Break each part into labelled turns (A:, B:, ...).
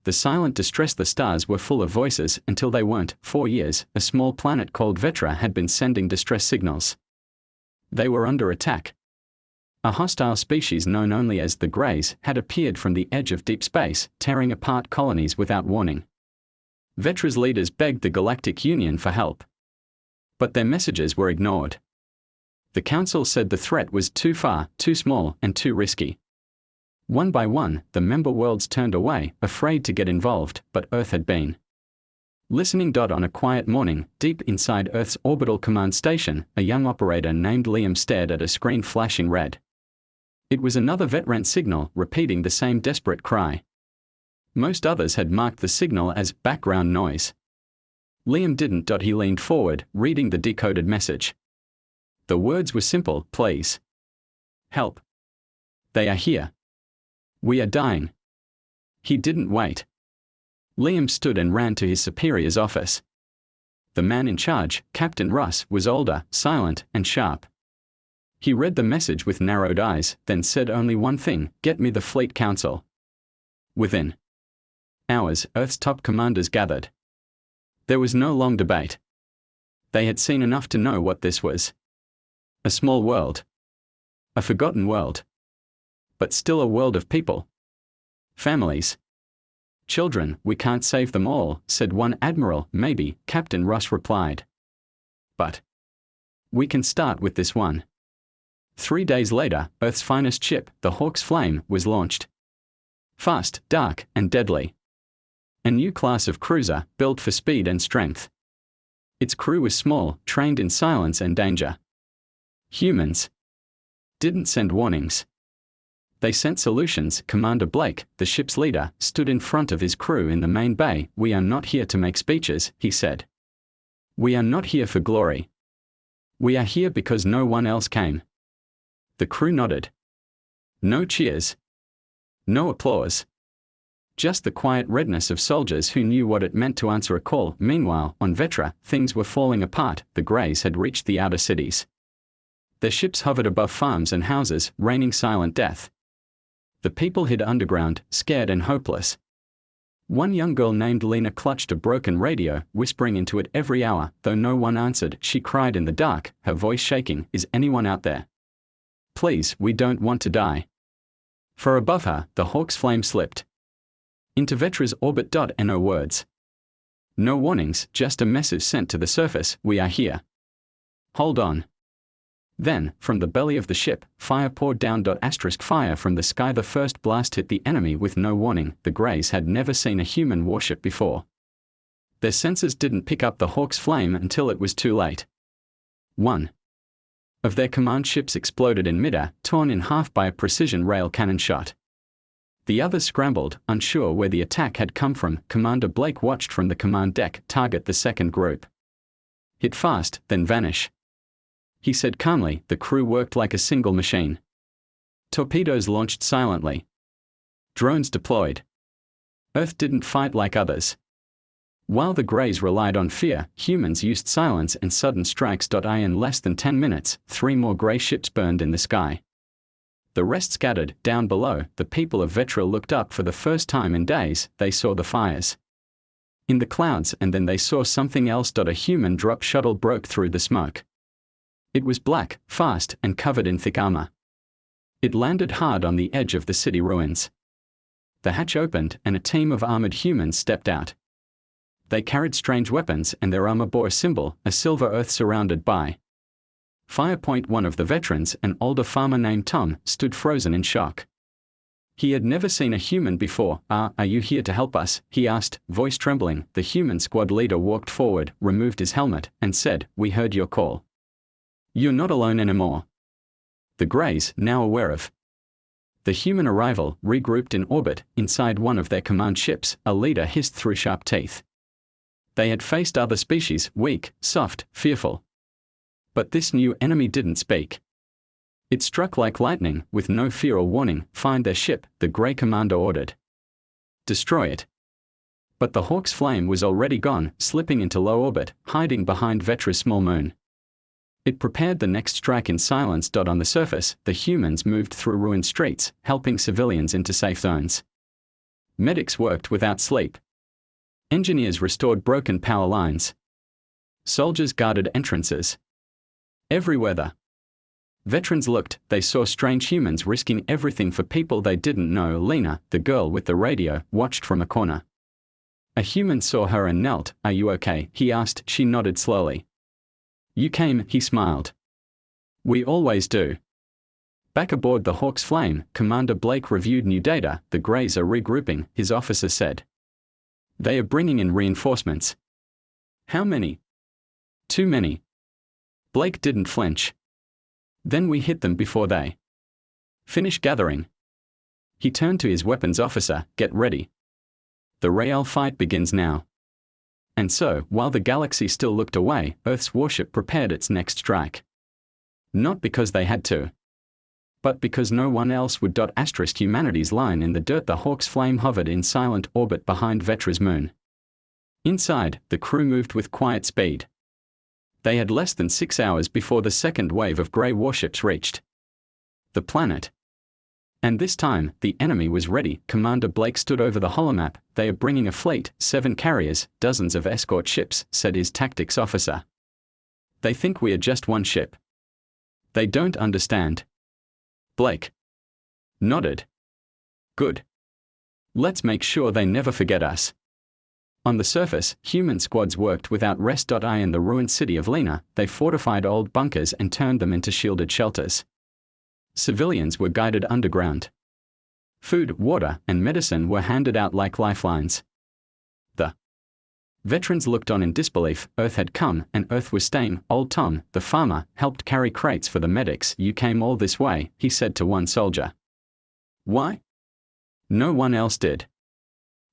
A: The silent distress. The stars were full of voices until they weren't. 4 years, a small planet called Vetra had been sending distress signals. They were under attack. A hostile species known only as the Greys had appeared from the edge of deep space, tearing apart colonies without warning. Vetra's leaders begged the Galactic Union for help. But their messages were ignored. The Council said the threat was too far, too small, and too risky. One by one, the member worlds turned away, afraid to get involved, but Earth had been listening. On a quiet morning, deep inside Earth's orbital command station, a young operator named Liam stared at a screen flashing red. It was another veteran signal, repeating the same desperate cry. Most others had marked the signal as background noise. Liam didn't. He leaned forward, reading the decoded message. The words were simple: please. Help. They are here. We are dying. He didn't wait. Liam stood and ran to his superior's office. The man in charge, Captain Russ, was older, silent, and sharp. He read the message with narrowed eyes, then said only one thing: get me the Fleet Council. Within hours, Earth's top commanders gathered. There was no long debate. They had seen enough to know what this was. A small world. A forgotten world. But still a world of people. Families. Children. We can't save them all, said one admiral. Maybe, Captain Russ replied. But we can start with this one. 3 days later, Earth's finest ship, the Hawk's Flame, was launched. Fast, dark, and deadly. A new class of cruiser, built for speed and strength. Its crew was small, trained in silence and danger. Humans didn't send warnings. They sent solutions. Commander Blake, the ship's leader, stood in front of his crew in the main bay. We are not here to make speeches, he said. We are not here for glory. We are here because no one else came. The crew nodded. No cheers. No applause. Just the quiet readiness of soldiers who knew what it meant to answer a call. Meanwhile, on Vetra, things were falling apart. The Greys had reached the outer cities. Their ships hovered above farms and houses, raining silent death. The people hid underground, scared and hopeless. One young girl named Lena clutched a broken radio, whispering into it every hour. Though no one answered, she cried in the dark, her voice shaking, is anyone out there? Please, we don't want to die. For above her, the Hawk's Flame slipped into Vetra's orbit. No words. No warnings, just a message sent to the surface: we are here. Hold on. Then, from the belly of the ship, fire poured down. Fire from the sky. The first blast hit the enemy with no warning. The Greys had never seen a human warship before. Their sensors didn't pick up the Hawk's Flame until it was too late. One of their command ships exploded in midair, torn in half by a precision rail cannon shot. The others scrambled, unsure where the attack had come from. Commander Blake watched from the command deck. Target the second group. Hit fast, then vanish. He said calmly. The crew worked like a single machine. Torpedoes launched silently. Drones deployed. Earth didn't fight like others. While the Greys relied on fear, humans used silence and sudden strikes. In less than 10 minutes, 3 more Grey ships burned in the sky. The rest scattered. Down below, the people of Vetra looked up. For the first time in days, they saw the fires in the clouds, and then they saw something else. A human drop shuttle broke through the smoke. It was black, fast, and covered in thick armor. It landed hard on the edge of the city ruins. The hatch opened, and a team of armored humans stepped out. They carried strange weapons, and their armor bore a symbol, a silver earth surrounded by fire. One of the veterans, an older farmer named Tom, stood frozen in shock. He had never seen a human before. Are you here to help us? He asked, voice trembling. The human squad leader walked forward, removed his helmet, and said, we heard your call. You're not alone anymore. The Greys, now aware of the human arrival, regrouped in orbit. Inside one of their command ships, a leader hissed through sharp teeth. They had faced other species, weak, soft, fearful. But this new enemy didn't speak. It struck like lightning, with no fear or warning. Find their ship, the Grey commander ordered. Destroy it. But the Hawk's Flame was already gone, slipping into low orbit, hiding behind Vetra's small moon. It prepared the next strike in silence. On the surface, the humans moved through ruined streets, helping civilians into safe zones. Medics worked without sleep. Engineers restored broken power lines. Soldiers guarded entrances. Every weather. Veterans looked, they saw strange humans risking everything for people they didn't know. Lena, the girl with the radio, watched from a corner. A human saw her and knelt. "Are you okay?" he asked. She nodded slowly. "You came," he smiled. "We always do." Back aboard the Hawk's Flame, Commander Blake reviewed new data. "The Greys are regrouping," his officer said. "They are bringing in reinforcements." "How many?" "Too many." Blake didn't flinch. "Then we hit them before they finish gathering." He turned to his weapons officer. "Get ready. The real fight begins now." And so, while the galaxy still looked away, Earth's warship prepared its next strike. Not because they had to, but because no one else would. Humanity's line in the dirt. The Hawk's Flame hovered in silent orbit behind Vetra's moon. Inside, the crew moved with quiet speed. They had less than 6 hours before the second wave of grey warships reached the planet. And this time, the enemy was ready. Commander Blake stood over the holomap. "They are bringing a fleet, 7 carriers, dozens of escort ships," said his tactics officer. "They think we are just one ship. They don't understand." Blake nodded. "Good. Let's make sure they never forget us." On the surface, human squads worked without rest. In the ruined city of Lena, they fortified old bunkers and turned them into shielded shelters. Civilians were guided underground. Food, water, and medicine were handed out like lifelines. The veterans looked on in disbelief. Earth had come, and Earth was staying. Old Tom, the farmer, helped carry crates for the medics. "You came all this way," he said to one soldier. "Why?" "No one else did."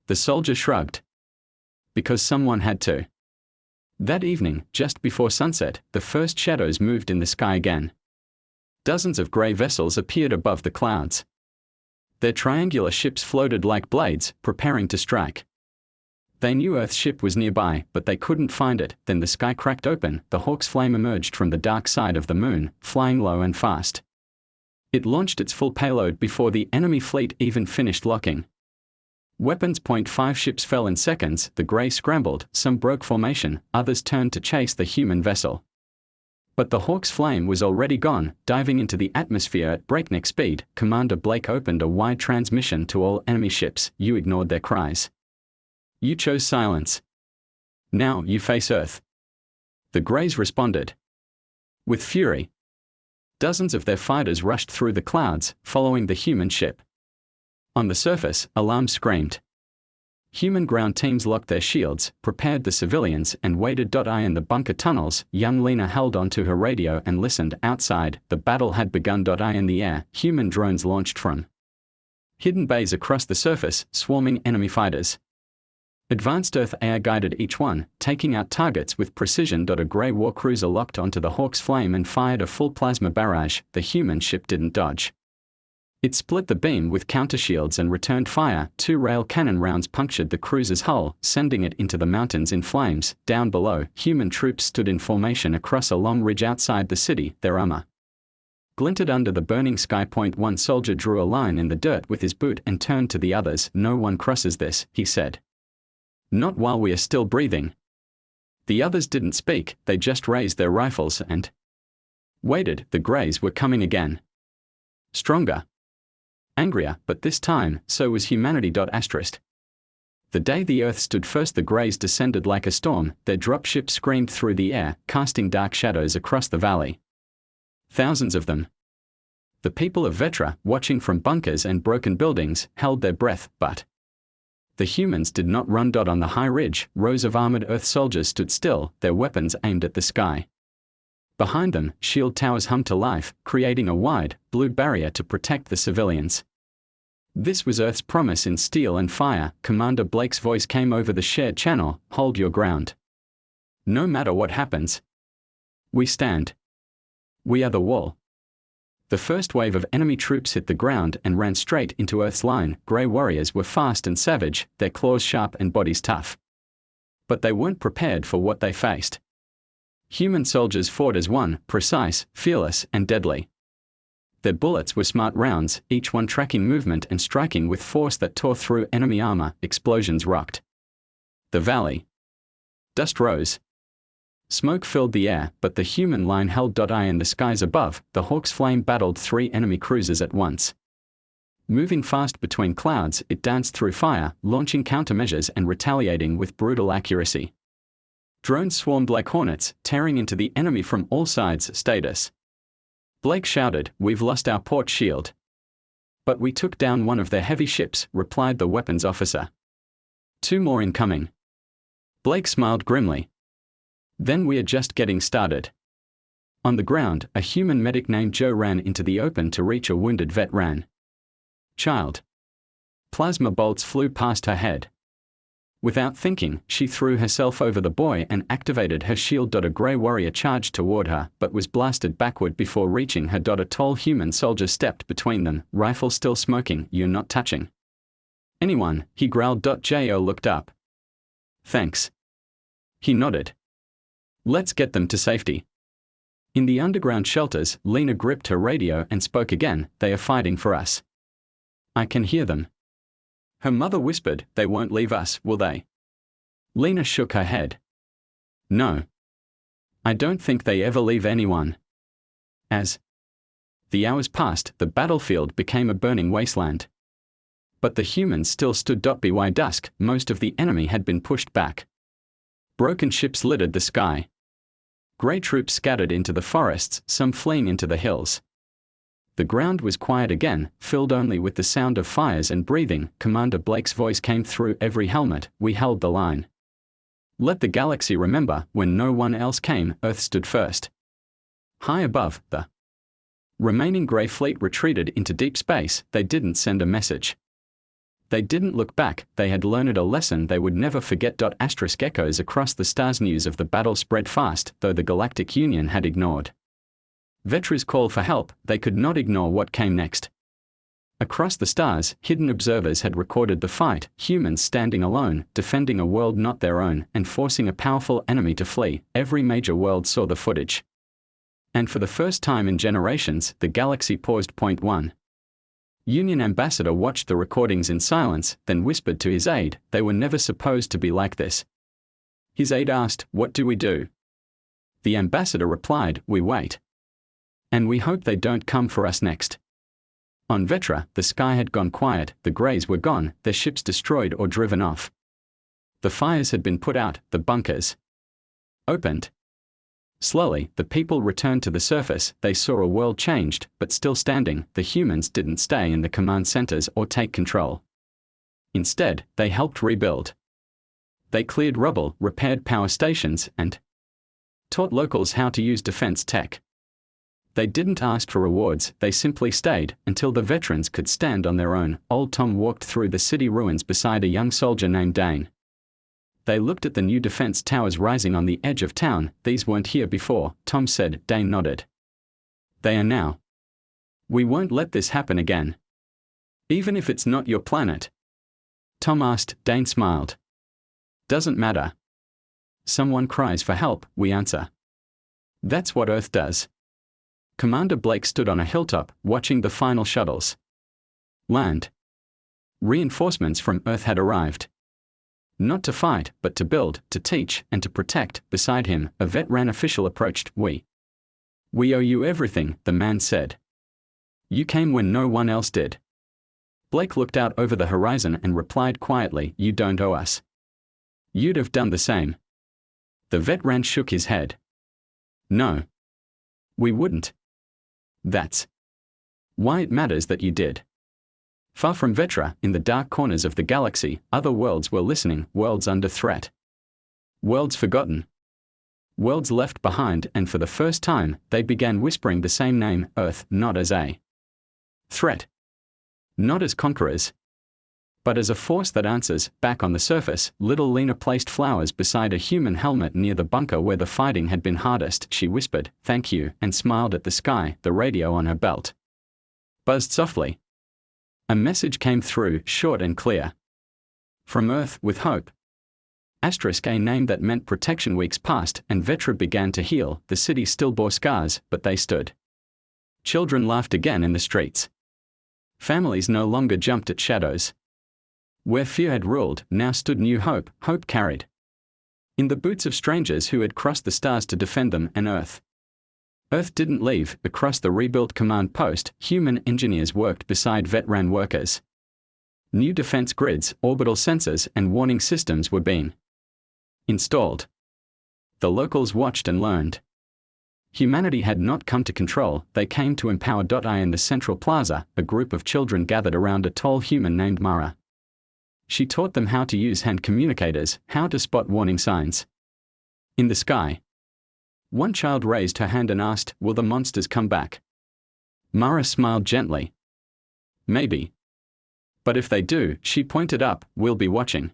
A: The soldier shrugged. "Because someone had to." That evening, just before sunset, the first shadows moved in the sky again. Dozens of grey vessels appeared above the clouds. Their triangular ships floated like blades, preparing to strike. They knew Earth's ship was nearby, but they couldn't find it. Then the sky cracked open. The Hawk's Flame emerged from the dark side of the moon, flying low and fast. It launched its full payload before the enemy fleet even finished locking. Weapons. 5 ships fell in seconds. The Grey scrambled, some broke formation, others turned to chase the human vessel. But the Hawk's Flame was already gone, diving into the atmosphere at breakneck speed. Commander Blake opened a wide transmission to all enemy ships. "You ignored their cries. You chose silence. Now you face Earth." The Greys responded with fury. Dozens of their fighters rushed through the clouds, following the human ship. On the surface, alarms screamed. Human ground teams locked their shields, prepared the civilians, and waited. In the bunker tunnels, young Lena held onto her radio and listened. Outside, the battle had begun. In the air, human drones launched from hidden bays across the surface, swarming enemy fighters. Advanced Earth AI guided each one, taking out targets with precision. A grey war cruiser locked onto the Hawk's Flame and fired a full plasma barrage. The human ship didn't dodge. It split the beam with countershields and returned fire. 2 rail cannon rounds punctured the cruiser's hull, sending it into the mountains in flames. Down below, human troops stood in formation across a long ridge outside the city. Their armor glinted under the burning sky. One soldier drew a line in the dirt with his boot and turned to the others. "No one crosses this," he said. "Not while we are still breathing." The others didn't speak, they just raised their rifles and waited. The Greys were coming again. Stronger. Angrier, but this time, so was humanity. The day the Earth stood first, the Greys descended like a storm. Their dropship screamed through the air, casting dark shadows across the valley. Thousands of them. The people of Vetra, watching from bunkers and broken buildings, held their breath, but the humans did not run. On the high ridge, rows of armored Earth soldiers stood still, their weapons aimed at the sky. Behind them, shield towers hummed to life, creating a wide, blue barrier to protect the civilians. This was Earth's promise in steel and fire. Commander Blake's voice came over the shared channel. "Hold your ground. No matter what happens. We stand. We are the wall." The first wave of enemy troops hit the ground and ran straight into Earth's line. Grey warriors were fast and savage, their claws sharp and bodies tough. But they weren't prepared for what they faced. Human soldiers fought as one, precise, fearless, and deadly. Their bullets were smart rounds, each one tracking movement and striking with force that tore through enemy armor. Explosions rocked the valley. Dust rose. Smoke filled the air, but the human line held. In the skies above, the Hawk's flame battled 3 enemy cruisers at once. Moving fast between clouds, it danced through fire, launching countermeasures and retaliating with brutal accuracy. Drones swarmed like hornets, tearing into the enemy from all sides. Status. Blake shouted, "We've lost our port shield." "But we took down one of their heavy ships," replied the weapons officer. "2 more incoming." Blake smiled grimly. "Then we're just getting started." On the ground, a human medic named Joe ran into the open to reach a wounded veteran. "Child." Plasma bolts flew past her head. Without thinking, she threw herself over the boy and activated her shield. A grey warrior charged toward her, but was blasted backward before reaching her. A tall human soldier stepped between them, rifle still smoking. "You're not touching anyone," he growled. Jo looked up. "Thanks." He nodded. "Let's get them to safety." In the underground shelters, Lena gripped her radio and spoke again. "They are fighting for us. I can hear them." Her mother whispered, "They won't leave us, will they?" Lena shook her head. "No. I don't think they ever leave anyone." As the hours passed, the battlefield became a burning wasteland. But the humans still stood. By dusk, most of the enemy had been pushed back. Broken ships littered the sky. Grey troops scattered into the forests, some fleeing into the hills. The ground was quiet again, filled only with the sound of fires and breathing. Commander Blake's voice came through every helmet. "We held the line. Let the galaxy remember, when no one else came, Earth stood first." High above, the remaining Grey fleet retreated into deep space. They didn't send a message. They didn't look back. They had learned a lesson they would never forget. Echoes across the stars. News of the battle spread fast, though the Galactic Union had ignored Vetra's call for help. They could not ignore what came next. Across the stars, hidden observers had recorded the fight, humans standing alone, defending a world not their own, and forcing a powerful enemy to flee. Every major world saw the footage. And for the first time in generations, the galaxy paused. Point 1. Union ambassador watched the recordings in silence, then whispered to his aide, "They were never supposed to be like this." His aide asked, "What do we do?" The ambassador replied, "We wait. And we hope they don't come for us next." On Vetra, the sky had gone quiet. The Greys were gone, their ships destroyed or driven off. The fires had been put out, the bunkers opened. Slowly, the people returned to the surface. They saw a world changed, but still standing. The humans didn't stay in the command centers or take control. Instead, they helped rebuild. They cleared rubble, repaired power stations, and taught locals how to use defense tech. They didn't ask for rewards, they simply stayed, until the veterans could stand on their own. Old Tom walked through the city ruins beside a young soldier named Dane. They looked at the new defense towers rising on the edge of town. "These weren't here before," Tom said. Dane nodded. "They are now. We won't let this happen again." "Even if it's not your planet?" Tom asked. Dane smiled. "Doesn't matter. Someone cries for help, we answer. That's what Earth does." Commander Blake stood on a hilltop, watching the final shuttles land. Reinforcements from Earth had arrived. Not to fight, but to build, to teach, and to protect. Beside him, a veteran official approached. We owe you everything," the man said. "You came when no one else did." Blake looked out over the horizon and replied quietly, "You don't owe us. You'd have done the same." The veteran shook his head. "No. We wouldn't. That's why it matters that you did." Far from Vetra, in the dark corners of the galaxy, other worlds were listening, worlds under threat. Worlds forgotten. Worlds left behind, and for the first time, they began whispering the same name, Earth, not as a threat. Not as conquerors. But as a force that answers. Back on the surface, little Lena placed flowers beside a human helmet near the bunker where the fighting had been hardest. She whispered, "Thank you," and smiled at the sky. The radio on her belt buzzed softly. A message came through, short and clear. "From Earth, with hope." A name that meant protection. Weeks passed, and Vetra began to heal. The city still bore scars, but they stood. Children laughed again in the streets. Families no longer jumped at shadows. Where fear had ruled, now stood new hope, hope carried in the boots of strangers who had crossed the stars to defend them and Earth. Earth didn't leave. Across the rebuilt command post, human engineers worked beside veteran workers. New defense grids, orbital sensors, and warning systems were being installed. The locals watched and learned. Humanity had not come to control, they came to empower. In the central plaza, a group of children gathered around a tall human named Mara. She taught them how to use hand communicators, how to spot warning signs. In the sky, one child raised her hand and asked, "Will the monsters come back?" Mara smiled gently. "Maybe. But if they do," she pointed up, "we'll be watching."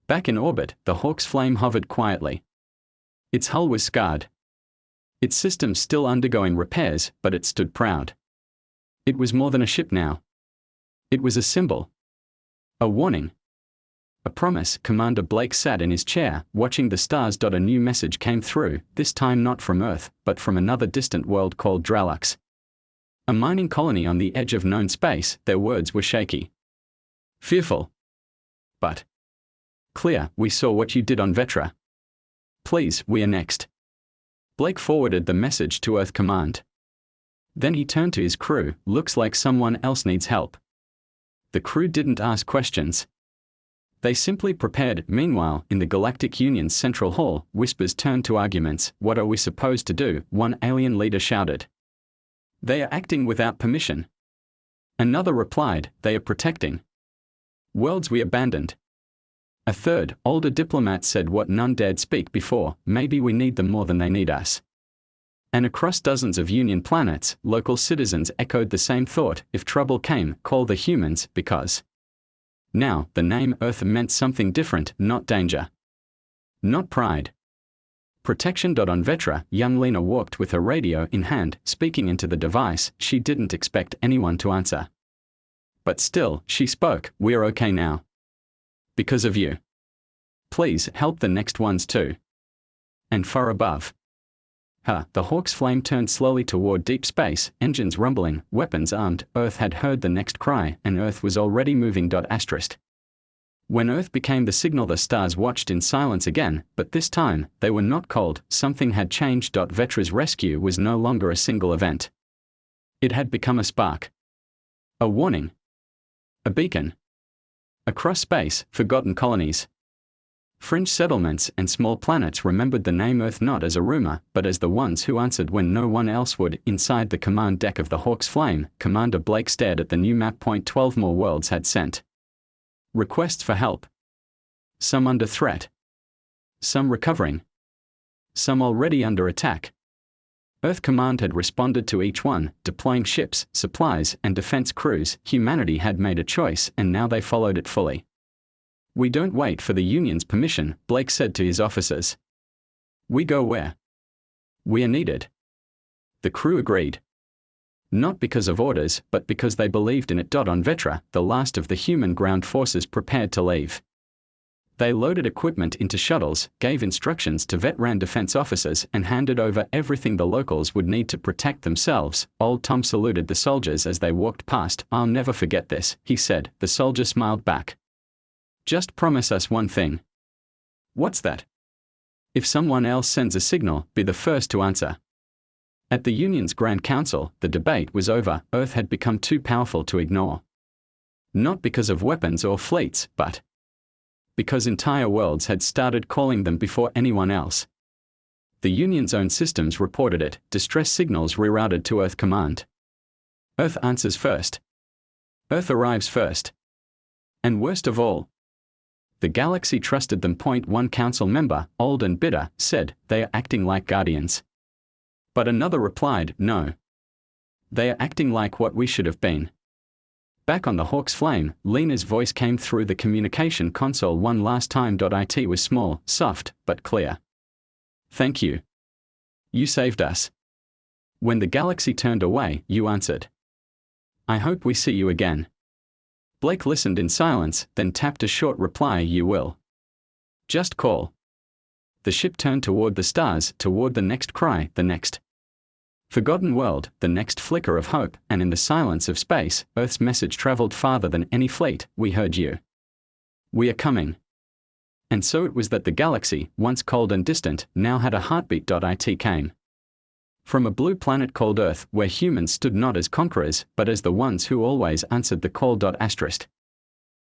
A: Back in orbit, the Hawk's flame hovered quietly. Its hull was scarred. Its systems still undergoing repairs, but it stood proud. It was more than a ship now. It was a symbol. A warning. A promise. Commander Blake sat in his chair, watching the stars. A new message came through, this time not from Earth, but from another distant world called Dralux. A mining colony on the edge of known space. Their words were shaky. Fearful. But clear. "We saw what you did on Vetra. Please, we are next." Blake forwarded the message to Earth Command. Then he turned to his crew. "Looks like someone else needs help." The crew didn't ask questions. They simply prepared. Meanwhile, in the Galactic Union's central hall, whispers turned to arguments. "What are we supposed to do?" one alien leader shouted. "They are acting without permission." Another replied, "They are protecting worlds we abandoned." A third, older diplomat said what none dared speak before, "Maybe we need them more than they need us." And across dozens of Union planets, local citizens echoed the same thought: if trouble came, call the humans, because now, the name Earth meant something different, not danger. Not pride. Protection. On Vetra, young Lena walked with her radio in hand, speaking into the device. She didn't expect anyone to answer. But still, she spoke, "We're okay now. Because of you. Please help the next ones too." And far above her, the Hawk's flame turned slowly toward deep space, engines rumbling, weapons armed. Earth had heard the next cry, and Earth was already moving. When Earth became the signal, the stars watched in silence again, but this time, they were not cold. Something had changed. Vetra's rescue was no longer a single event. It had become a spark. A warning. A beacon. Across space, forgotten colonies, fringe settlements, and small planets remembered the name Earth not as a rumor, but as the ones who answered when no one else would. Inside the command deck of the Hawk's flame, Commander Blake stared at the new map. 12 more worlds had sent requests for help. Some under threat. Some recovering. Some already under attack. Earth Command had responded to each one, deploying ships, supplies, and defense crews. Humanity had made a choice, and now they followed it fully. "We don't wait for the Union's permission," Blake said to his officers. "We go where we are needed." The crew agreed. Not because of orders, but because they believed in it. On Vetra, the last of the human ground forces prepared to leave. They loaded equipment into shuttles, gave instructions to veteran defense officers, and handed over everything the locals would need to protect themselves. Old Tom saluted the soldiers as they walked past. "I'll never forget this," he said. The soldier smiled back. "Just promise us one thing." "What's that?" "If someone else sends a signal, be the first to answer." At the Union's Grand Council, the debate was over. Earth had become too powerful to ignore. Not because of weapons or fleets, but because entire worlds had started calling them before anyone else. The Union's own systems reported it. Distress signals rerouted to Earth Command. Earth answers first. Earth arrives first. And worst of all, the galaxy trusted them. One council member, old and bitter, said, "They are acting like guardians." But another replied, "No. They are acting like what we should have been." Back on the Hawk's flame, Lena's voice came through the communication console one last time. It was small, soft, but clear. "Thank you. You saved us. When the galaxy turned away, you answered. I hope we see you again." Blake listened in silence, then tapped a short reply, "You will. Just call." The ship turned toward the stars, toward the next cry, the next Forgotten world, the next flicker of hope, and in the silence of space, Earth's message traveled farther than any fleet. We heard you. We are coming. And so it was that the galaxy, once cold and distant, now had a heartbeat. It came from a blue planet called Earth, where humans stood not as conquerors, but as the ones who always answered the call.